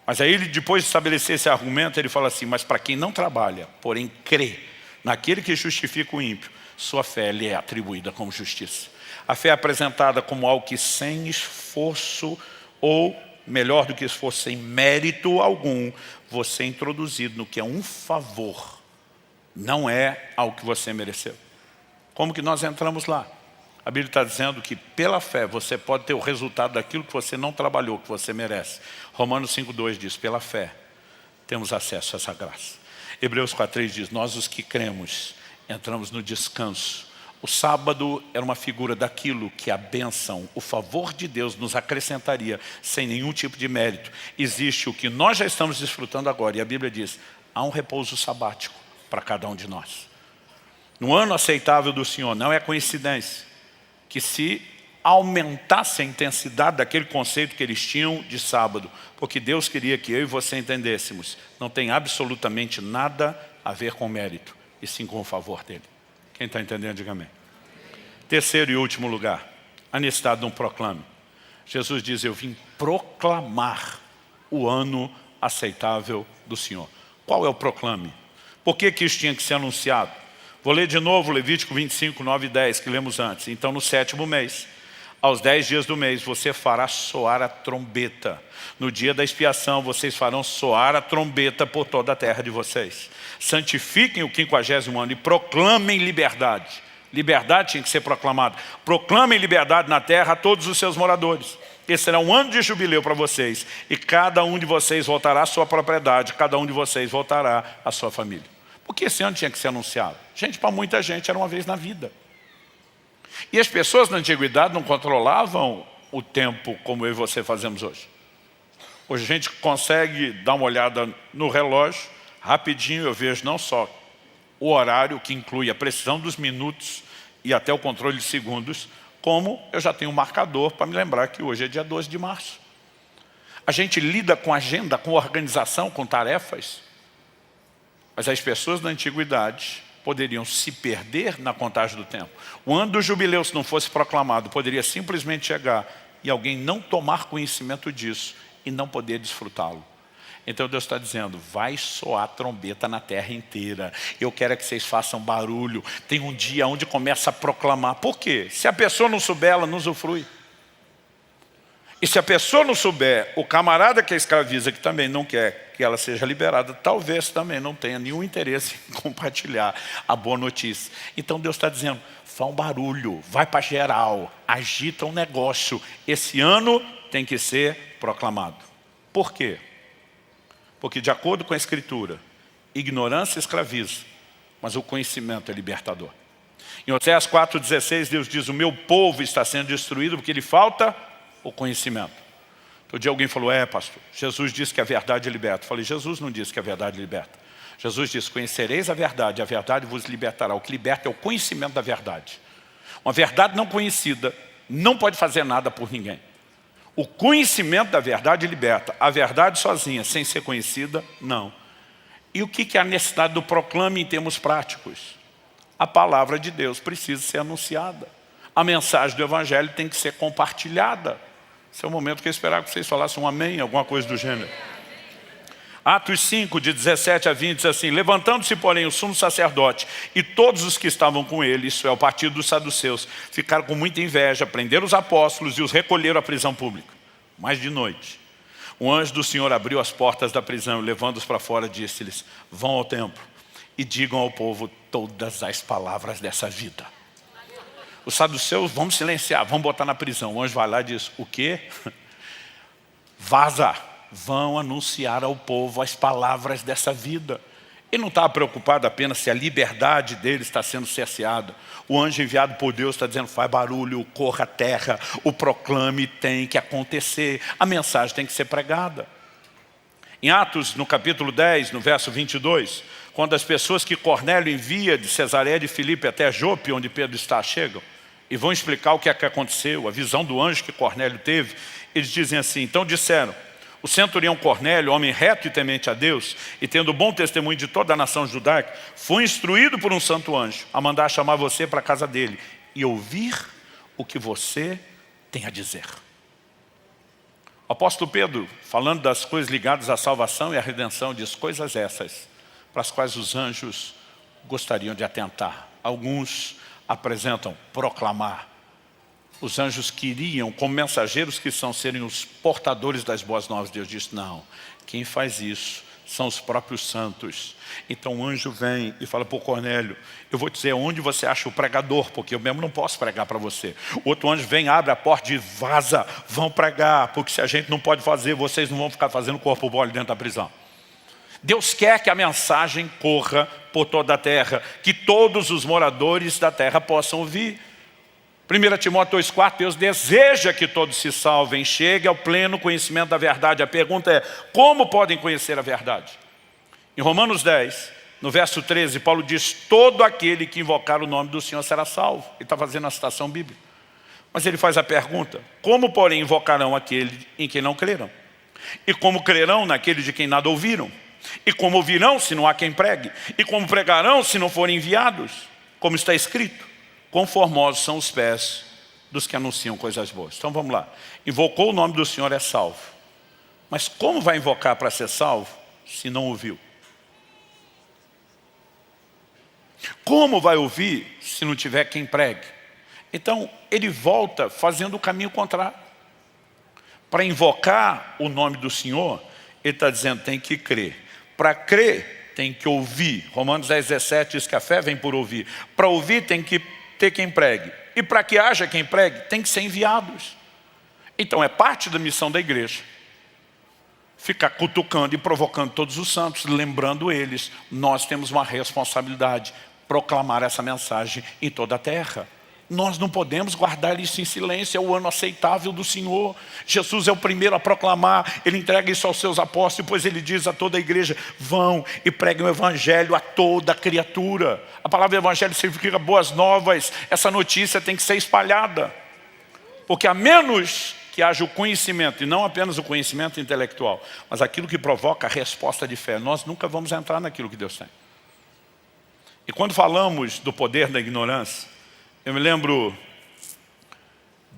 Mas aí ele, depois de estabelecer esse argumento, ele fala assim, mas para quem não trabalha, porém crê naquele que justifica o ímpio, sua fé lhe é atribuída como justiça. A fé é apresentada como algo que sem esforço, ou melhor do que esforço, sem mérito algum, você é introduzido no que é um favor. Não é algo que você mereceu. Como que nós entramos lá? A Bíblia está dizendo que pela fé você pode ter o resultado daquilo que você não trabalhou, que você merece. Romanos 5,2 diz, pela fé temos acesso a essa graça. Hebreus 4,3 diz, nós os que cremos entramos no descanso. O sábado era uma figura daquilo que a bênção, o favor de Deus nos acrescentaria sem nenhum tipo de mérito. Existe o que nós já estamos desfrutando agora, e a Bíblia diz, há um repouso sabático para cada um de nós. No ano aceitável do Senhor, não é coincidência que se aumentasse a intensidade daquele conceito que eles tinham de sábado, porque Deus queria que eu e você entendêssemos, não tem absolutamente nada a ver com mérito, e sim com o favor dele. Quem está entendendo, diga amém. Terceiro e último lugar, a necessidade de um proclame. Jesus diz, eu vim proclamar o ano aceitável do Senhor. Qual é o proclame? Por que isso tinha que ser anunciado? Vou ler de novo Levítico 25, 9 e 10, que lemos antes. Então, no 7º mês, aos 10 dias do mês, você fará soar a trombeta. No dia da expiação, vocês farão soar a trombeta por toda a terra de vocês. Santifiquem o 50º ano e proclamem liberdade. Liberdade tinha que ser proclamada. Proclamem liberdade na terra a todos os seus moradores. Esse será um ano de jubileu para vocês. E cada um de vocês voltará à sua propriedade. Cada um de vocês voltará à sua família. Por que esse ano tinha que ser anunciado? Gente, para muita gente era uma vez na vida. E as pessoas na antiguidade não controlavam o tempo como eu e você fazemos hoje. Hoje a gente consegue dar uma olhada no relógio, rapidinho eu vejo não só o horário, que inclui a precisão dos minutos e até o controle de segundos, como eu já tenho um marcador para me lembrar que hoje é dia 12 de março. A gente lida com agenda, com organização, com tarefas. Mas as pessoas da antiguidade poderiam se perder na contagem do tempo. O ano do jubileu, se não fosse proclamado, poderia simplesmente chegar e alguém não tomar conhecimento disso e não poder desfrutá-lo. Então Deus está dizendo, vai soar trombeta na terra inteira. Eu quero que vocês façam barulho. Tem um dia onde começa a proclamar. Por quê? Se a pessoa não souber, ela não usufrui. E se a pessoa não souber, o camarada que a escraviza, que também não quer que ela seja liberada, talvez também não tenha nenhum interesse em compartilhar a boa notícia. Então Deus está dizendo, faz um barulho, vai para geral, agita um negócio. Esse ano tem que ser proclamado. Por quê? Porque de acordo com a Escritura, ignorância escraviza, mas o conhecimento é libertador. Em Oséias 4,16, Deus diz, o meu povo está sendo destruído porque lhe falta o conhecimento. Outro dia alguém falou, pastor, Jesus disse que a verdade liberta. Eu falei, Jesus não disse que a verdade liberta. Jesus disse, conhecereis a verdade vos libertará. O que liberta é o conhecimento da verdade. Uma verdade não conhecida não pode fazer nada por ninguém. O conhecimento da verdade liberta. A verdade sozinha, sem ser conhecida, não. E o que é a necessidade do proclame em termos práticos? A palavra de Deus precisa ser anunciada. A mensagem do Evangelho tem que ser compartilhada. Esse é o momento que eu esperava que vocês falassem um amém, alguma coisa do gênero. Atos 5, de 17 a 20, diz assim, levantando-se, porém, o sumo sacerdote e todos os que estavam com ele, isso é, o partido dos saduceus, ficaram com muita inveja, prenderam os apóstolos e os recolheram à prisão pública. Mas de noite, o anjo do Senhor abriu as portas da prisão e levando-os para fora, disse-lhes, vão ao templo e digam ao povo todas as palavras dessa vida. Os saduceus, vamos silenciar, vamos botar na prisão. O anjo vai lá e diz, o quê? Vaza, vão anunciar ao povo as palavras dessa vida. Ele não estava preocupado apenas se a liberdade dele está sendo cerceada. O anjo enviado por Deus está dizendo, faz barulho, corra a terra, o proclame tem que acontecer, a mensagem tem que ser pregada. Em Atos, no capítulo 10, no verso 22, quando as pessoas que Cornélio envia de Cesareia de Filipe até Jope, onde Pedro está, chegam, e vão explicar o que é que aconteceu, a visão do anjo que Cornélio teve, eles dizem assim, então disseram, o centurião Cornélio, homem reto e temente a Deus, e tendo bom testemunho de toda a nação judaica, foi instruído por um santo anjo a mandar chamar você para a casa dele e ouvir o que você tem a dizer. O apóstolo Pedro, falando das coisas ligadas à salvação e à redenção, diz coisas essas, para as quais os anjos gostariam de atentar. Alguns apresentam proclamar. Os anjos queriam, como mensageiros que são, serem os portadores das boas novas. Deus disse, não, quem faz isso são os próprios santos. Então o anjo vem e fala para o Cornélio, eu vou dizer onde você acha o pregador, porque eu mesmo não posso pregar para você. O outro anjo vem, abre a porta e diz, vaza, vão pregar, porque se a gente não pode fazer, vocês não vão ficar fazendo corpo mole dentro da prisão. Deus quer que a mensagem corra por toda a terra, que todos os moradores da terra possam ouvir. 1 Timóteo 2,4, Deus deseja que todos se salvem, cheguem ao pleno conhecimento da verdade. A pergunta é, como podem conhecer a verdade? Em Romanos 10, no verso 13, Paulo diz, todo aquele que invocar o nome do Senhor será salvo. Ele está fazendo a citação bíblica. Mas ele faz a pergunta, como porém invocarão aquele em quem não creram? E como crerão naquele de quem nada ouviram? E como ouvirão se não há quem pregue? E como pregarão se não forem enviados? Como está escrito, quão formosos são os pés dos que anunciam coisas boas. Então vamos lá. Invocou o nome do Senhor é salvo. Mas como vai invocar para ser salvo se não ouviu? Como vai ouvir se não tiver quem pregue? Então ele volta fazendo o caminho contrário. Para invocar o nome do Senhor, ele está dizendo tem que crer. Para crer tem que ouvir. Romanos 10,17 diz que a fé vem por ouvir. Para ouvir tem que ter quem pregue. E para que haja quem pregue, tem que ser enviados. Então é parte da missão da igreja ficar cutucando e provocando todos os santos, lembrando eles, nós temos uma responsabilidade, proclamar essa mensagem em toda a terra. Nós não podemos guardar isso em silêncio, é o ano aceitável do Senhor. Jesus é o primeiro a proclamar, Ele entrega isso aos seus apóstolos, depois Ele diz a toda a igreja, vão e preguem o evangelho a toda criatura. A palavra evangelho significa boas novas, essa notícia tem que ser espalhada. Porque a menos que haja o conhecimento, e não apenas o conhecimento intelectual, mas aquilo que provoca a resposta de fé, nós nunca vamos entrar naquilo que Deus tem. E quando falamos do poder da ignorância, eu me lembro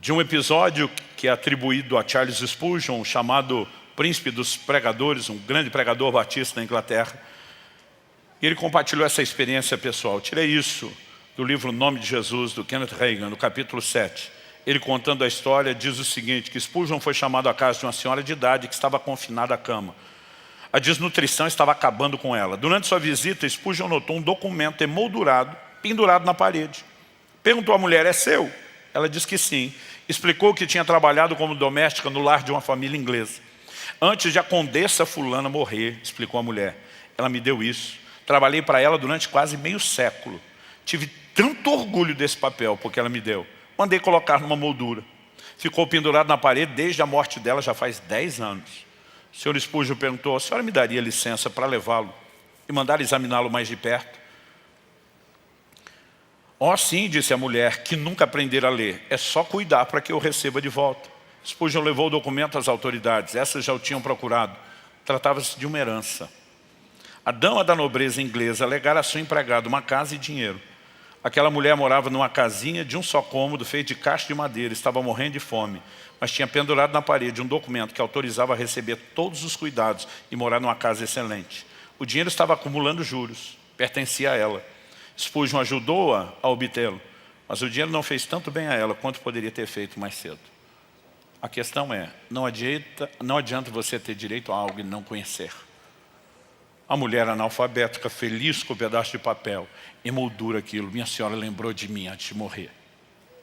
de um episódio que é atribuído a Charles Spurgeon, chamado Príncipe dos Pregadores, um grande pregador batista na Inglaterra. E ele compartilhou essa experiência pessoal. Eu tirei isso do livro Nome de Jesus, do Kenneth Reagan, no capítulo 7. Ele contando a história diz o seguinte, que Spurgeon foi chamado à casa de uma senhora de idade que estava confinada à cama. A desnutrição estava acabando com ela. Durante sua visita, Spurgeon notou um documento emoldurado, pendurado na parede. Perguntou à mulher, é seu? Ela disse que sim. Explicou que tinha trabalhado como doméstica no lar de uma família inglesa. Antes de a condessa fulana morrer, explicou a mulher, ela me deu isso. Trabalhei para ela durante quase meio século. Tive tanto orgulho desse papel, porque ela me deu. Mandei colocar numa moldura. Ficou pendurado na parede desde a morte dela, já faz 10 anos. O senhor Spurgeon perguntou, a senhora me daria licença para levá-lo e mandar examiná-lo mais de perto? Oh, sim, disse a mulher, que nunca aprendera a ler. É só cuidar para que eu receba de volta. Spurgeon levou o documento às autoridades. Essas já o tinham procurado. Tratava-se de uma herança. A dama da nobreza inglesa alegara a sua empregada uma casa e dinheiro. Aquela mulher morava numa casinha de um só cômodo, feita de cacho de madeira. Estava morrendo de fome, mas tinha pendurado na parede um documento que autorizava a receber todos os cuidados e morar numa casa excelente. O dinheiro estava acumulando juros. Pertencia a ela. Spurgeon ajudou-a a obtê-lo, mas o dinheiro não fez tanto bem a ela quanto poderia ter feito mais cedo. A questão é, não adianta você ter direito a algo e não conhecer. A mulher analfabeta fica feliz com o pedaço de papel, emoldura aquilo. Minha senhora lembrou de mim antes de morrer.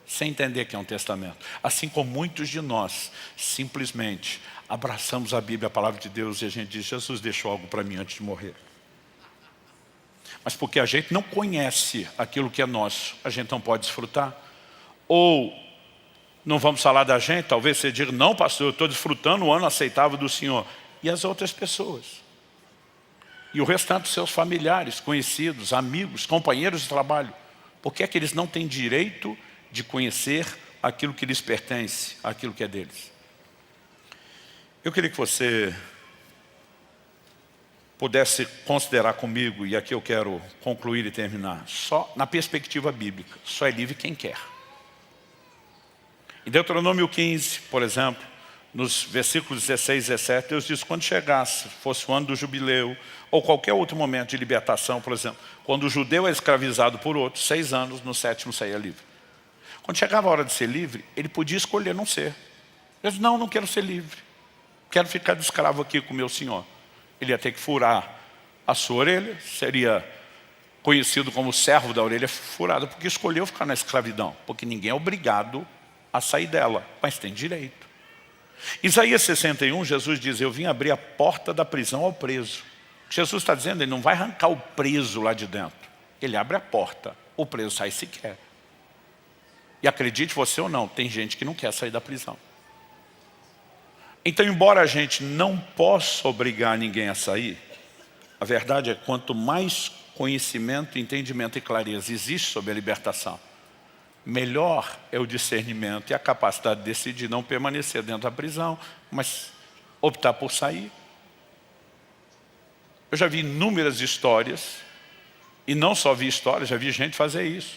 Sem entender que é um testamento. Assim como muitos de nós, simplesmente abraçamos a Bíblia, a palavra de Deus, e a gente diz, Jesus deixou algo para mim antes de morrer. Mas porque a gente não conhece aquilo que é nosso, a gente não pode desfrutar. Ou não vamos falar da gente, talvez você diga, não pastor, eu estou desfrutando o ano aceitável do Senhor. E as outras pessoas? E o restante dos seus familiares, conhecidos, amigos, companheiros de trabalho. Por que é que eles não têm direito de conhecer aquilo que lhes pertence, aquilo que é deles? Eu queria que você pudesse considerar comigo, e aqui eu quero concluir e terminar, só na perspectiva bíblica, só é livre quem quer. Em Deuteronômio 15, por exemplo, nos versículos 16 e 17, Deus diz, quando chegasse, fosse o ano do jubileu, ou qualquer outro momento de libertação, por exemplo, quando o judeu é escravizado por outro, 6 anos, no 7º saía livre. Quando chegava a hora de ser livre, ele podia escolher não ser. Ele disse, não quero ser livre, quero ficar de escravo aqui com o meu senhor. Ele ia ter que furar a sua orelha, seria conhecido como servo da orelha furada, porque escolheu ficar na escravidão, porque ninguém é obrigado a sair dela, mas tem direito. Isaías 61, Jesus diz, eu vim abrir a porta da prisão ao preso. Jesus está dizendo, ele não vai arrancar o preso lá de dentro. Ele abre a porta, o preso sai se quer. E acredite você ou não, tem gente que não quer sair da prisão. Então, embora a gente não possa obrigar ninguém a sair, a verdade é que quanto mais conhecimento, entendimento e clareza existe sobre a libertação, melhor é o discernimento e a capacidade de decidir não permanecer dentro da prisão, mas optar por sair. Eu já vi inúmeras histórias, e não só vi histórias, já vi gente fazer isso.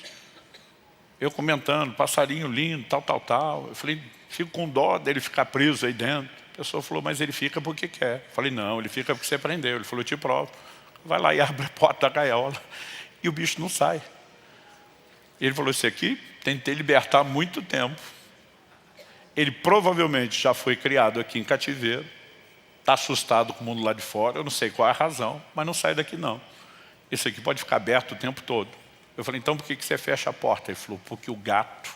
Eu comentando, passarinho lindo, tal. Eu falei, fico com dó dele ficar preso aí dentro. A pessoa falou, mas ele fica porque quer. Eu falei, não, ele fica porque você prendeu. Ele falou, eu te provo. Vai lá e abre a porta da gaiola. E o bicho não sai. Ele falou, esse aqui tentei libertar há muito tempo. Ele provavelmente já foi criado aqui em cativeiro. Está assustado com o mundo lá de fora. Eu não sei qual é a razão, mas não sai daqui não. Esse aqui pode ficar aberto o tempo todo. Eu falei, então por que você fecha a porta? Ele falou, porque o gato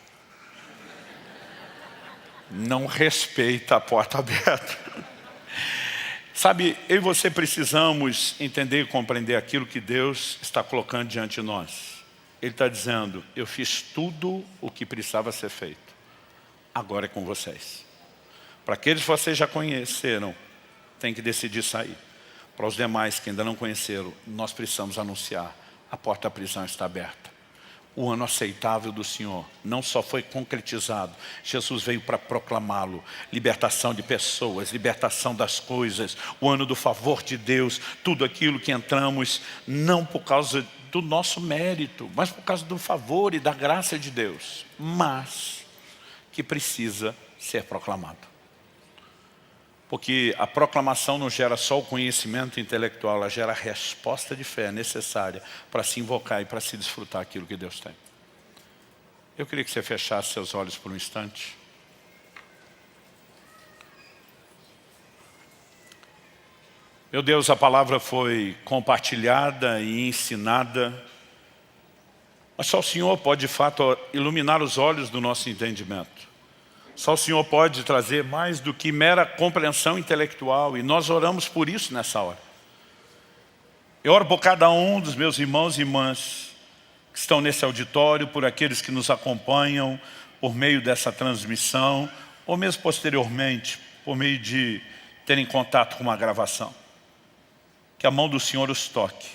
não respeita a porta aberta. Sabe, eu e você precisamos entender e compreender aquilo que Deus está colocando diante de nós. Ele está dizendo, eu fiz tudo o que precisava ser feito. Agora é com vocês. Para aqueles que vocês já conheceram, tem que decidir sair. Para os demais que ainda não conheceram, nós precisamos anunciar, a porta da prisão está aberta. O ano aceitável do Senhor não só foi concretizado, Jesus veio para proclamá-lo. Libertação de pessoas, libertação das coisas, o ano do favor de Deus, tudo aquilo que entramos, não por causa do nosso mérito, mas por causa do favor e da graça de Deus, mas que precisa ser proclamado. Porque a proclamação não gera só o conhecimento intelectual, ela gera a resposta de fé necessária para se invocar e para se desfrutar aquilo que Deus tem. Eu queria que você fechasse seus olhos por um instante. Meu Deus, a palavra foi compartilhada e ensinada, mas só o Senhor pode de fato iluminar os olhos do nosso entendimento. Só o Senhor pode trazer mais do que mera compreensão intelectual, e nós oramos por isso nessa hora. Eu oro por cada um dos meus irmãos e irmãs que estão nesse auditório, por aqueles que nos acompanham por meio dessa transmissão, ou mesmo posteriormente, por meio de terem contato com uma gravação. Que a mão do Senhor os toque,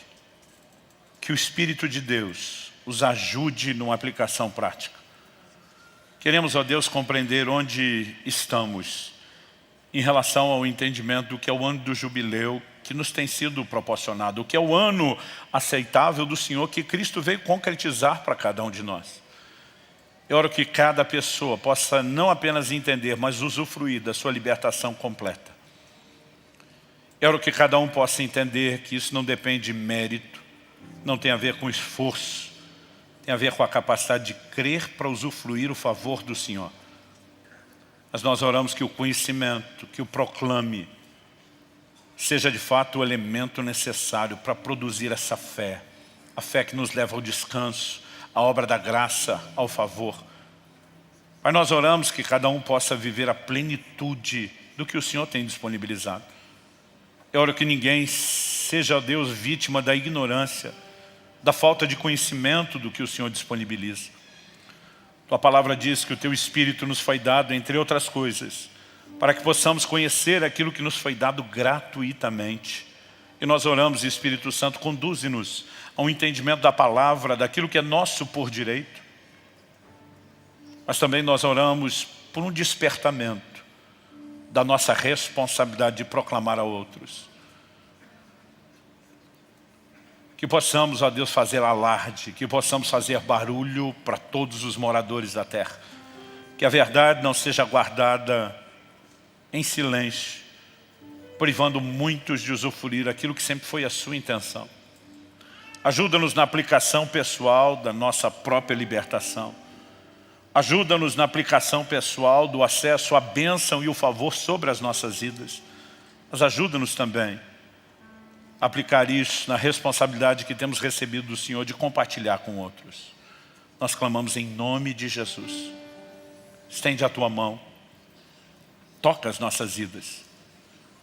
que o Espírito de Deus os ajude numa aplicação prática. Queremos, ó Deus, compreender onde estamos em relação ao entendimento do que é o ano do jubileu que nos tem sido proporcionado, o que é o ano aceitável do Senhor que Cristo veio concretizar para cada um de nós. Eu oro que cada pessoa possa não apenas entender, mas usufruir da sua libertação completa. Eu oro que cada um possa entender que isso não depende de mérito, não tem a ver com esforço, tem a ver com a capacidade de crer para usufruir o favor do Senhor. Mas nós oramos que o conhecimento, que o proclame, seja de fato o elemento necessário para produzir essa fé. A fé que nos leva ao descanso, à obra da graça, ao favor. Mas nós oramos que cada um possa viver a plenitude do que o Senhor tem disponibilizado. Eu oro que ninguém seja, ó Deus, vítima da ignorância, da falta de conhecimento do que o Senhor disponibiliza. Tua palavra diz que o Teu Espírito nos foi dado, entre outras coisas, para que possamos conhecer aquilo que nos foi dado gratuitamente. E nós oramos, Espírito Santo, conduze-nos a um entendimento da palavra, daquilo que é nosso por direito. Mas também nós oramos por um despertamento da nossa responsabilidade de proclamar a outros. Que possamos, ó Deus, fazer alarde, que possamos fazer barulho para todos os moradores da terra. Que a verdade não seja guardada em silêncio, privando muitos de usufruir aquilo que sempre foi a sua intenção. Ajuda-nos na aplicação pessoal da nossa própria libertação. Ajuda-nos na aplicação pessoal do acesso à bênção e o favor sobre as nossas vidas. Mas ajuda-nos também a aplicar isso na responsabilidade que temos recebido do Senhor de compartilhar com outros. Nós clamamos em nome de Jesus. Estende a tua mão. Toca as nossas vidas.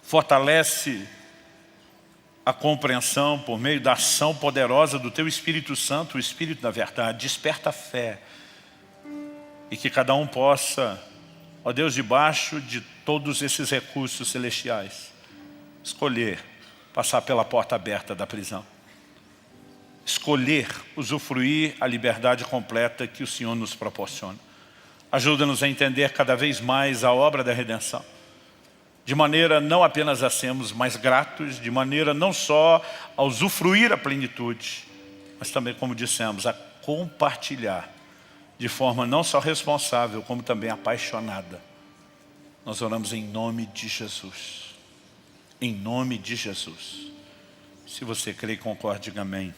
Fortalece a compreensão por meio da ação poderosa do Teu Espírito Santo, o Espírito da verdade. Desperta a fé. E que cada um possa, ó Deus, debaixo de todos esses recursos celestiais, escolher passar pela porta aberta da prisão. Escolher usufruir a liberdade completa que o Senhor nos proporciona. Ajuda-nos a entender cada vez mais a obra da redenção. De maneira não apenas a sermos mais gratos, de maneira não só a usufruir a plenitude, mas também, como dissemos, a compartilhar de forma não só responsável, como também apaixonada. Nós oramos em nome de Jesus. Em nome de Jesus. Se você crê e concorda, diga amém.